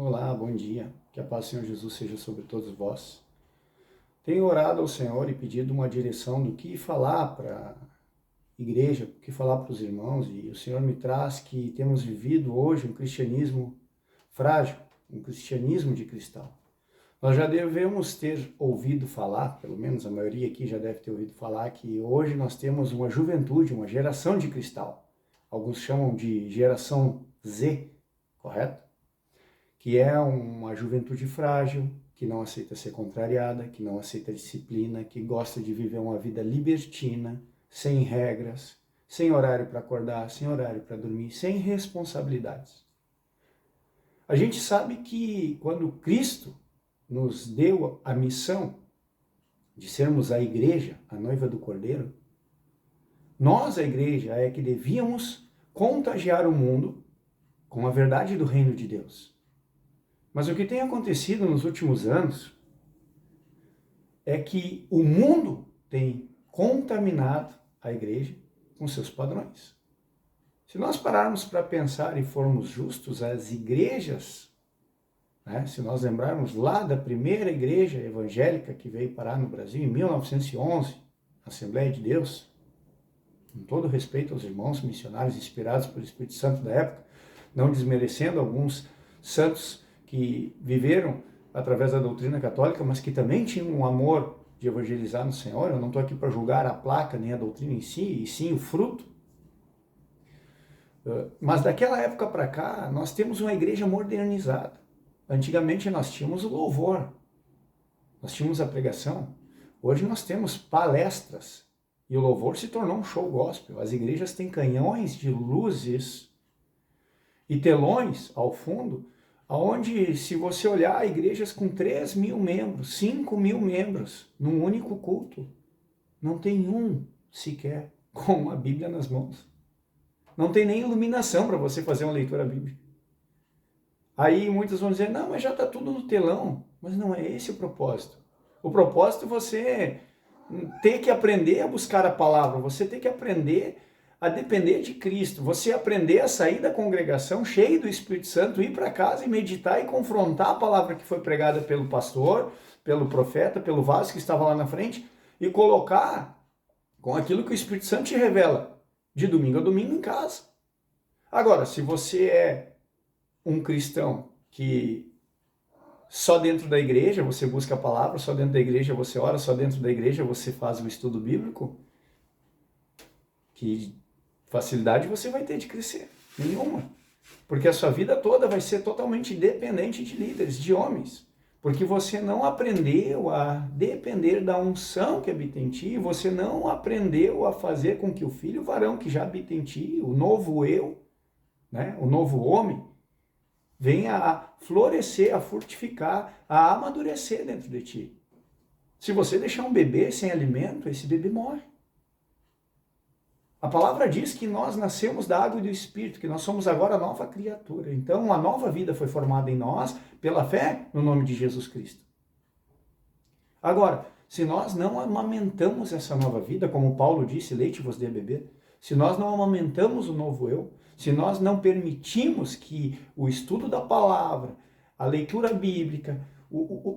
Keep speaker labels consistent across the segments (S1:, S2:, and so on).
S1: Olá, bom dia. Que a paz do Senhor Jesus seja sobre todos vós. Tenho orado ao Senhor e pedido uma direção do que falar para a igreja, o que falar para os irmãos, e o Senhor me traz que temos vivido hoje um cristianismo frágil, um cristianismo de cristal. Nós já devemos ter ouvido falar, pelo menos a maioria aqui já deve ter ouvido falar, que hoje nós temos uma juventude, uma geração de cristal. Alguns chamam de geração Z, correto? Que é uma juventude frágil, que não aceita ser contrariada, que não aceita disciplina, que gosta de viver uma vida libertina, sem regras, sem horário para acordar, sem horário para dormir, sem responsabilidades. A gente sabe que quando Cristo nos deu a missão de sermos a igreja, a noiva do Cordeiro, nós, a igreja, é que devíamos contagiar o mundo com a verdade do reino de Deus. Mas o que tem acontecido nos últimos anos é que o mundo tem contaminado a igreja com seus padrões. Se nós pararmos para pensar e formos justos, as igrejas, se nós lembrarmos lá da primeira igreja evangélica que veio parar no Brasil em 1911, a Assembleia de Deus, com todo respeito aos irmãos missionários inspirados pelo Espírito Santo da época, não desmerecendo alguns santos que viveram através da doutrina católica, mas que também tinham um amor de evangelizar no Senhor. Eu não estou aqui para julgar a placa nem a doutrina em si, e sim o fruto. Mas daquela época para cá, nós temos uma igreja modernizada. Antigamente nós tínhamos o louvor, nós tínhamos a pregação. Hoje nós temos palestras e o louvor se tornou um show gospel. As igrejas têm canhões de luzes e telões ao fundo, onde, se você olhar, igrejas com 3.000 membros, 5.000 membros, num único culto, não tem um sequer com a Bíblia nas mãos. Não tem nem iluminação para você fazer uma leitura bíblica. Aí muitos vão dizer, não, mas já está tudo no telão. Mas não é esse o propósito. O propósito é você ter que aprender a buscar a palavra, você ter que aprender a depender de Cristo, você aprender a sair da congregação cheio do Espírito Santo, ir para casa e meditar e confrontar a palavra que foi pregada pelo pastor, pelo profeta, pelo vaso que estava lá na frente, e colocar com aquilo que o Espírito Santo te revela, de domingo a domingo em casa. Agora, se você é um cristão que só dentro da igreja você busca a palavra, só dentro da igreja você ora, só dentro da igreja você faz o estudo bíblico, que facilidade você vai ter de crescer? Nenhuma. Porque a sua vida toda vai ser totalmente dependente de líderes, de homens. Porque você não aprendeu a depender da unção que habita em ti, você não aprendeu a fazer com que o filho varão que já habita em ti, o novo eu, o novo homem, venha a florescer, a frutificar, a amadurecer dentro de ti. Se você deixar um bebê sem alimento, esse bebê morre. A palavra diz que nós nascemos da água e do Espírito, que nós somos agora nova criatura. Então, uma nova vida foi formada em nós pela fé no nome de Jesus Cristo. Agora, se nós não amamentamos essa nova vida, como Paulo disse, leite vos dê a beber, se nós não amamentamos o novo eu, se nós não permitimos que o estudo da palavra, a leitura bíblica,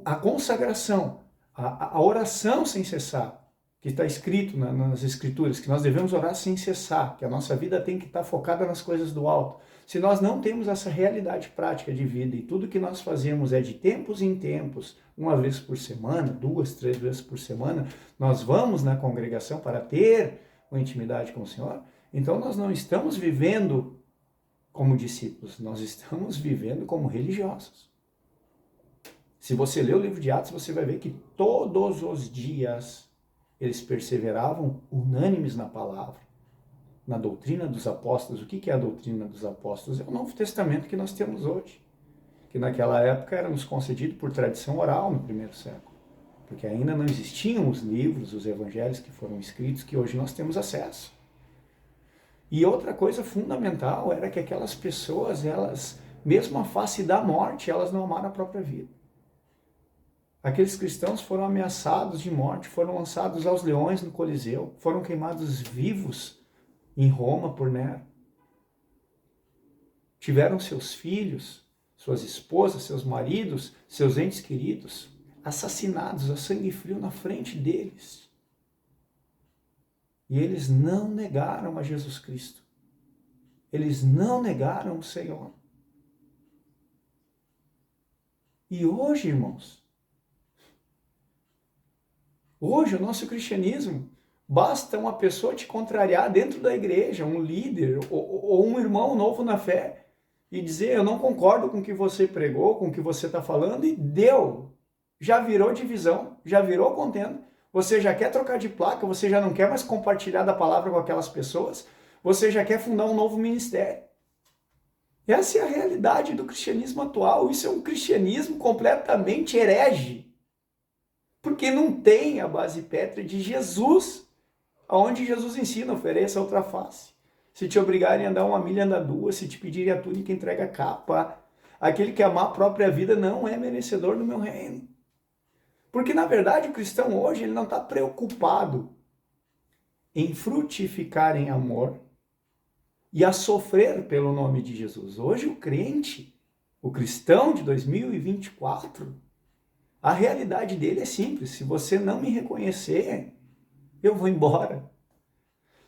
S1: a consagração, a oração sem cessar, que está escrito nas Escrituras, que nós devemos orar sem cessar, que a nossa vida tem que estar focada nas coisas do alto. Se nós não temos essa realidade prática de vida e tudo que nós fazemos é de tempos em tempos, uma vez por semana, 2, 3 vezes por semana, nós vamos na congregação para ter uma intimidade com o Senhor, então nós não estamos vivendo como discípulos, nós estamos vivendo como religiosos. Se você ler o livro de Atos, você vai ver que todos os dias eles perseveravam unânimes na palavra, na doutrina dos apóstolos. O que é a doutrina dos apóstolos? É o Novo Testamento que nós temos hoje, que naquela época era nos concedido por tradição oral no primeiro século, porque ainda não existiam os livros, os evangelhos que foram escritos, que hoje nós temos acesso. E outra coisa fundamental era que aquelas pessoas, elas, mesmo à face da morte, elas não amaram a própria vida. Aqueles cristãos foram ameaçados de morte, foram lançados aos leões no Coliseu, foram queimados vivos em Roma por Nero. Tiveram seus filhos suas esposas, seus maridos, seus entes queridos, assassinados a sangue frio na frente deles. E eles não negaram a Jesus Cristo. Eles não negaram o Senhor. E hoje, irmãos, hoje o nosso cristianismo, basta uma pessoa te contrariar dentro da igreja, um líder ou um irmão novo na fé, e dizer, eu não concordo com o que você pregou, com o que você está falando, e deu. Já virou divisão, já virou contenda. Você já quer trocar de placa, você já não quer mais compartilhar da palavra com aquelas pessoas, você já quer fundar um novo ministério. Essa é a realidade do cristianismo atual. Isso é um cristianismo completamente herege. Porque não tem a base pétrea de Jesus, onde Jesus ensina, ofereça outra face. Se te obrigarem a andar uma milha, anda duas. Se te pedirem a túnica, entrega a capa. Aquele que amar a própria vida não é merecedor do meu reino. Porque, na verdade, o cristão hoje ele não está preocupado em frutificar em amor e a sofrer pelo nome de Jesus. Hoje o crente, o cristão de 2024, a realidade dele é simples. Se você não me reconhecer, eu vou embora.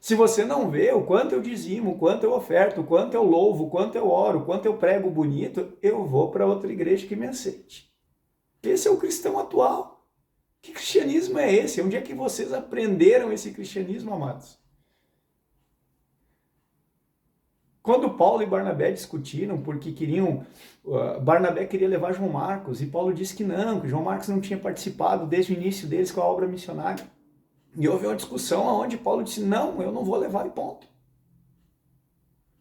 S1: Se você não vê o quanto eu dizimo, o quanto eu oferto, o quanto eu louvo, o quanto eu oro, o quanto eu prego bonito, eu vou para outra igreja que me aceite. Esse é o cristão atual. Que cristianismo é esse? Onde é que vocês aprenderam esse cristianismo, amados? Quando Paulo e Barnabé discutiram porque Barnabé queria levar João Marcos e Paulo disse que não, que João Marcos não tinha participado desde o início deles com a obra missionária. E houve uma discussão onde Paulo disse, não, eu não vou levar e ponto.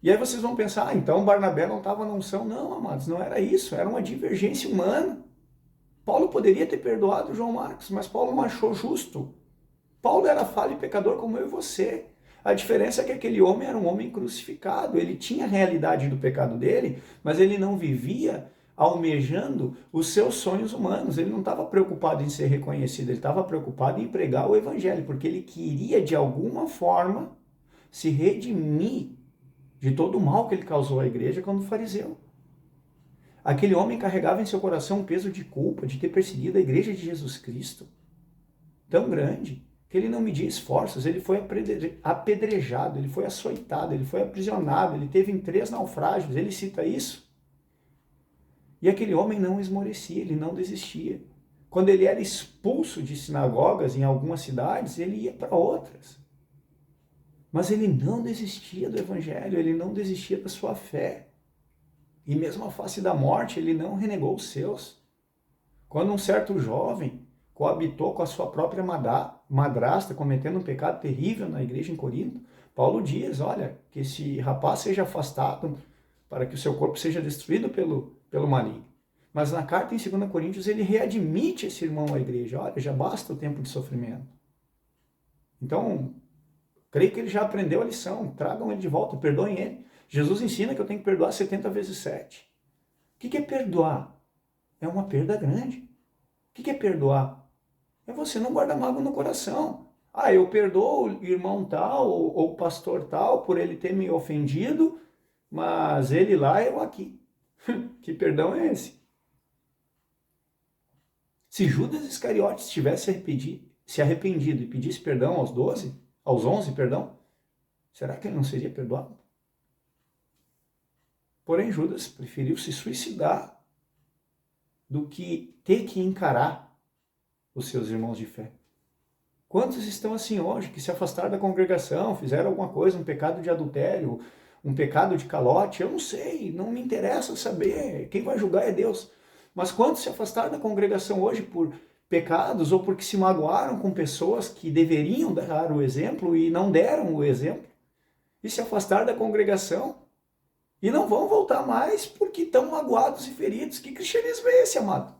S1: E aí vocês vão pensar, então Barnabé não estava na unção. Não, amados, não era isso, era uma divergência humana. Paulo poderia ter perdoado João Marcos, mas Paulo não achou justo. Paulo era falho e pecador como eu e você. A diferença é que aquele homem era um homem crucificado. Ele tinha a realidade do pecado dele, mas ele não vivia almejando os seus sonhos humanos. Ele não estava preocupado em ser reconhecido, ele estava preocupado em pregar o evangelho, porque ele queria, de alguma forma, se redimir de todo o mal que ele causou à igreja quando fariseu. Aquele homem carregava em seu coração um peso de culpa, de ter perseguido a igreja de Jesus Cristo, tão grande, que ele não media esforços, ele foi apedrejado, ele foi açoitado, ele foi aprisionado, ele teve em 3 naufrágios, ele cita isso. E aquele homem não esmorecia, ele não desistia. Quando ele era expulso de sinagogas em algumas cidades, ele ia para outras. Mas ele não desistia do evangelho, ele não desistia da sua fé. E mesmo à face da morte, ele não renegou os seus. Quando um certo jovem coabitou com a sua própria madrasta, cometendo um pecado terrível na igreja em Corinto, Paulo diz, olha, que esse rapaz seja afastado para que o seu corpo seja destruído pelo maligno. Mas na carta em 2 Coríntios ele readmite esse irmão à igreja, olha, já basta o tempo de sofrimento. Então, creio que ele já aprendeu a lição, tragam ele de volta, perdoem ele. Jesus ensina que eu tenho que perdoar 70 vezes 7. O que é perdoar? É uma perda grande. O que é perdoar? É você não guardar mágoa no coração. Ah, eu perdoo o irmão tal ou o pastor tal por ele ter me ofendido, mas ele lá, eu aqui. Que perdão é esse? Se Judas Iscariotes tivesse se arrependido e pedisse perdão aos 11, será que ele não seria perdoado? Porém, Judas preferiu se suicidar do que ter que encarar os seus irmãos de fé. Quantos estão assim hoje, que se afastaram da congregação, fizeram alguma coisa, um pecado de adultério, um pecado de calote? Eu não sei, não me interessa saber, quem vai julgar é Deus. Mas quantos se afastaram da congregação hoje por pecados ou porque se magoaram com pessoas que deveriam dar o exemplo e não deram o exemplo? E se afastaram da congregação e não vão voltar mais porque estão magoados e feridos. Que cristianismo é esse, amado?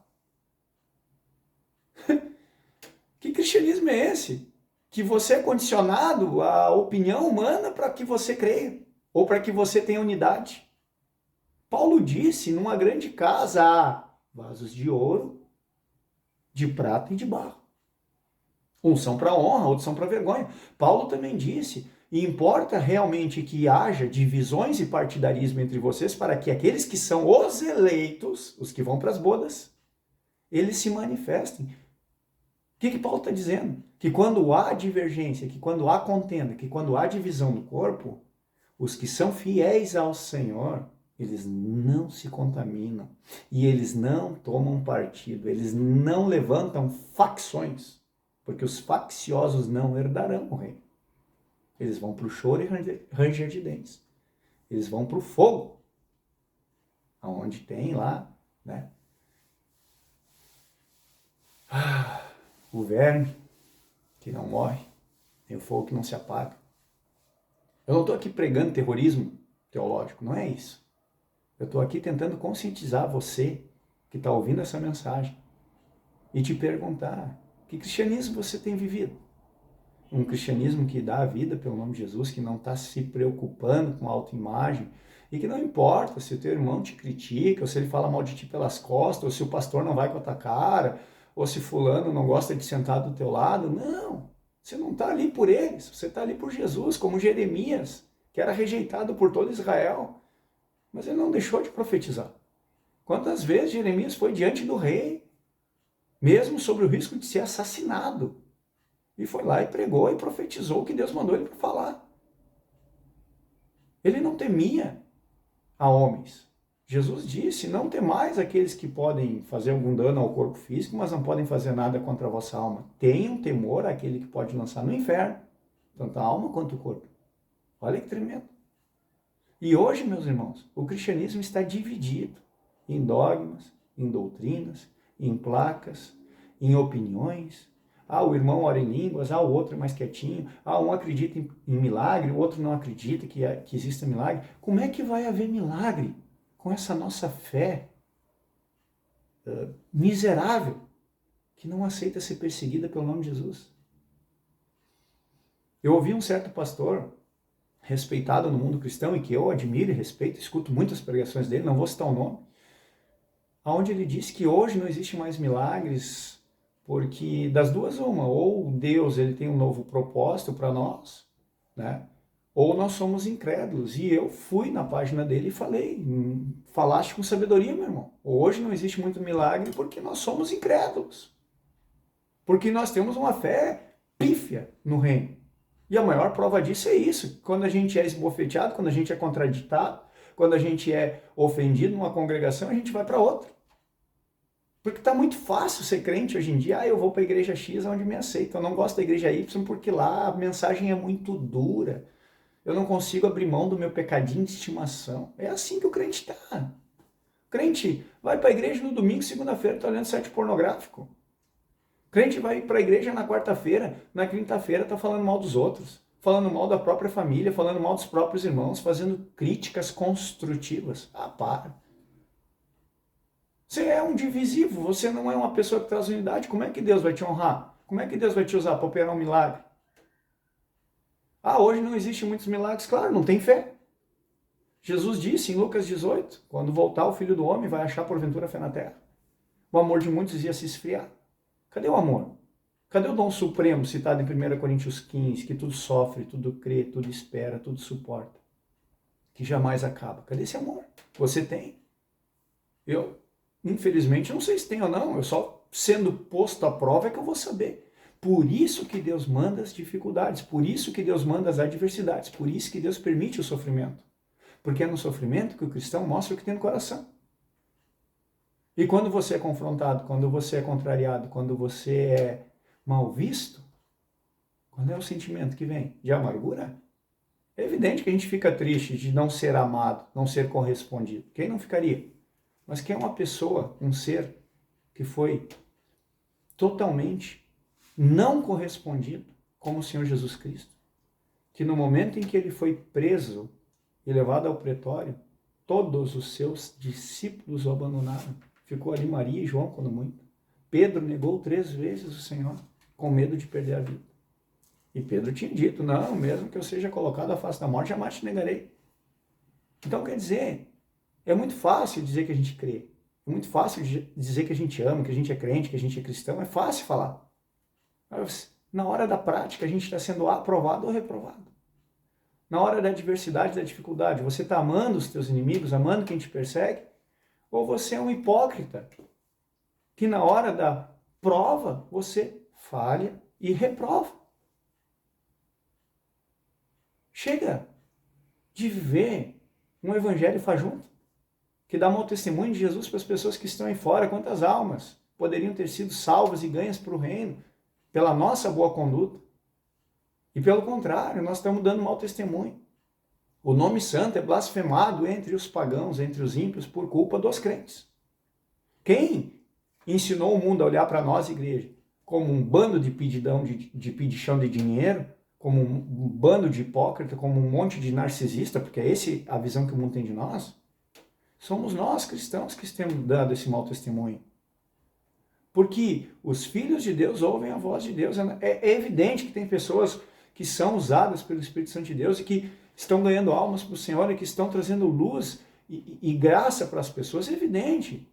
S1: Que cristianismo é esse? Que você é condicionado à opinião humana para que você creia, ou para que você tenha unidade. Paulo disse, numa grande casa há vasos de ouro, de prata e de barro. Uns são para honra, outros são para vergonha. Paulo também disse, E importa realmente que haja divisões e partidarismo entre vocês para que aqueles que são os eleitos, os que vão para as bodas, eles se manifestem. O que Paulo está dizendo? Que quando há divergência, que quando há contenda, que quando há divisão do corpo, os que são fiéis ao Senhor, eles não se contaminam e eles não tomam partido, eles não levantam facções, porque os facciosos não herdarão o reino. Eles vão para o choro e ranger de dentes. Eles vão para o fogo, aonde tem lá, né? O verme que não morre, tem o fogo que não se apaga. Eu não estou aqui pregando terrorismo teológico, não é isso. Eu estou aqui tentando conscientizar você que está ouvindo essa mensagem e te perguntar, que cristianismo você tem vivido? Um cristianismo que dá a vida pelo nome de Jesus, que não está se preocupando com autoimagem e que não importa se o teu irmão te critica, ou se ele fala mal de ti pelas costas, ou se o pastor não vai com a tua cara, ou se fulano não gosta de sentar do teu lado. Não, você não está ali por eles, você está ali por Jesus, como Jeremias, que era rejeitado por todo Israel, mas ele não deixou de profetizar. Quantas vezes Jeremias foi diante do rei, mesmo sobre o risco de ser assassinado, e foi lá e pregou e profetizou o que Deus mandou ele para falar. Ele não temia a homens. Jesus disse, não temais aqueles que podem fazer algum dano ao corpo físico, mas não podem fazer nada contra a vossa alma. Tenham temor àquele que pode lançar no inferno, tanto a alma quanto o corpo. Olha que tremendo. E hoje, meus irmãos, o cristianismo está dividido em dogmas, em doutrinas, em placas, em opiniões. O irmão ora em línguas, o outro é mais quietinho, um acredita em milagre, o outro não acredita que exista milagre. Como é que vai haver milagre com essa nossa fé miserável, que não aceita ser perseguida pelo nome de Jesus? Eu ouvi um certo pastor, respeitado no mundo cristão, e que eu admiro e respeito, escuto muitas pregações dele, não vou citar o nome, onde ele disse que hoje não existe mais milagres, porque das duas uma, ou Deus ele tem um novo propósito para nós, né? Ou nós somos incrédulos. E eu fui na página dele e falei, falaste com sabedoria, meu irmão. Hoje não existe muito milagre porque nós somos incrédulos. Porque nós temos uma fé pífia no reino. E a maior prova disso é isso. Quando a gente é esbofeteado, quando a gente é contraditado, quando a gente é ofendido numa congregação, a gente vai para outra. Porque está muito fácil ser crente hoje em dia. Eu vou para a igreja X onde me aceitam. Eu não gosto da igreja Y porque lá a mensagem é muito dura. Eu não consigo abrir mão do meu pecadinho de estimação. É assim que o crente está. O crente vai para a igreja no domingo, segunda-feira está olhando site pornográfico. O crente vai para a igreja na quarta-feira, na quinta-feira está falando mal dos outros, falando mal da própria família, falando mal dos próprios irmãos, fazendo críticas construtivas. Para. Você é um divisivo, você não é uma pessoa que traz unidade. Como é que Deus vai te honrar? Como é que Deus vai te usar para operar um milagre? Hoje não existem muitos milagres. Claro, não tem fé. Jesus disse em Lucas 18, quando voltar o Filho do Homem, vai achar porventura fé na terra. O amor de muitos ia se esfriar. Cadê o amor? Cadê o dom supremo citado em 1 Coríntios 15, que tudo sofre, tudo crê, tudo espera, tudo suporta, que jamais acaba? Cadê esse amor? Você tem? Eu, infelizmente, não sei se tem ou não. Eu só sendo posto à prova é que eu vou saber. Por isso que Deus manda as dificuldades, por isso que Deus manda as adversidades, por isso que Deus permite o sofrimento. Porque é no sofrimento que o cristão mostra o que tem no coração. E quando você é confrontado, quando você é contrariado, quando você é mal visto, qual é o sentimento que vem? De amargura? É evidente que a gente fica triste de não ser amado, não ser correspondido. Quem não ficaria? Mas quem é uma pessoa, um ser que foi totalmente não correspondido como o Senhor Jesus Cristo, que no momento em que ele foi preso e levado ao pretório, todos os seus discípulos o abandonaram. Ficou ali Maria e João, quando muito. Pedro negou 3 vezes o Senhor, com medo de perder a vida. E Pedro tinha dito, não, mesmo que eu seja colocado à face da morte, jamais te negarei. Então, quer dizer, é muito fácil dizer que a gente crê. É muito fácil dizer que a gente ama, que a gente é crente, que a gente é cristão. É fácil falar. Mas, na hora da prática, a gente está sendo aprovado ou reprovado. Na hora da adversidade, da dificuldade, você está amando os teus inimigos, amando quem te persegue? Ou você é um hipócrita que na hora da prova você falha e reprova? Chega de viver um evangelho fajuto, que dá mau testemunho de Jesus para as pessoas que estão aí fora. Quantas almas poderiam ter sido salvas e ganhas para o reino pela nossa boa conduta? E pelo contrário, nós estamos dando mau testemunho. O nome santo é blasfemado entre os pagãos, entre os ímpios, por culpa dos crentes. Quem ensinou o mundo a olhar para nós, igreja, como um bando de pedichão de dinheiro, como um bando de hipócrita, como um monte de narcisista, porque é essa a visão que o mundo tem de nós? Somos nós, cristãos, que estamos dando esse mau testemunho. Porque os filhos de Deus ouvem a voz de Deus. É evidente que tem pessoas que são usadas pelo Espírito Santo de Deus e que estão ganhando almas para o Senhor e que estão trazendo luz e graça para as pessoas. É evidente.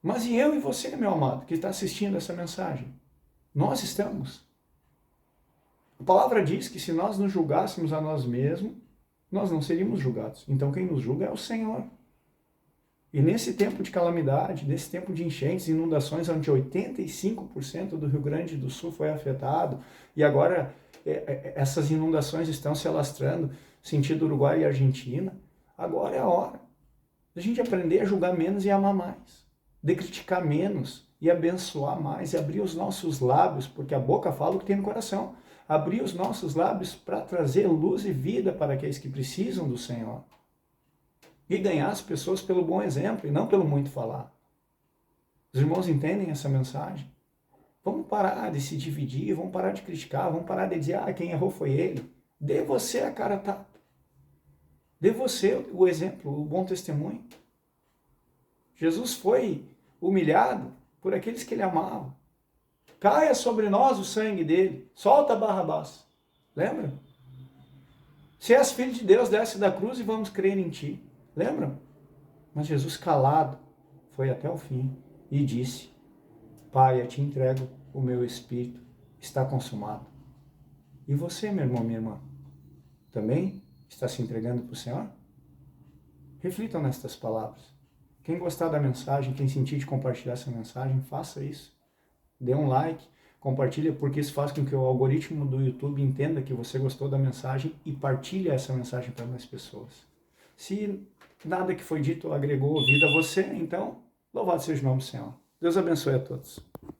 S1: Mas e eu e você, meu amado, que está assistindo essa mensagem? Nós estamos. A palavra diz que se nós nos julgássemos a nós mesmos, nós não seríamos julgados. Então quem nos julga é o Senhor. E nesse tempo de calamidade, nesse tempo de enchentes, inundações, onde 85% do Rio Grande do Sul foi afetado, e agora essas inundações estão se alastrando, sentido Uruguai e Argentina, agora é a hora da gente aprender a julgar menos e amar mais, de criticar menos e abençoar mais, e abrir os nossos lábios, porque a boca fala o que tem no coração, abrir os nossos lábios para trazer luz e vida para aqueles que precisam do Senhor. E ganhar as pessoas pelo bom exemplo e não pelo muito falar. Os irmãos entendem essa mensagem? Vamos parar de se dividir, vamos parar de criticar, vamos parar de dizer, quem errou foi ele. Dê você a cara tapa. Dê você o exemplo, o bom testemunho. Jesus foi humilhado por aqueles que ele amava. Caia sobre nós o sangue dele. Solta Barrabás. Lembra? Se és filho de Deus, desce da cruz e vamos crer em ti. Lembram? Mas Jesus, calado, foi até o fim e disse, Pai, eu te entrego o meu espírito, está consumado. E você, meu irmão, minha irmã, também está se entregando para o Senhor? Reflitam nestas palavras. Quem gostar da mensagem, quem sentir de compartilhar essa mensagem, faça isso. Dê um like, compartilha, porque isso faz com que o algoritmo do YouTube entenda que você gostou da mensagem e partilhe essa mensagem para mais pessoas. Se nada que foi dito agregou vida a você, então, louvado seja o nome do Senhor. Deus abençoe a todos.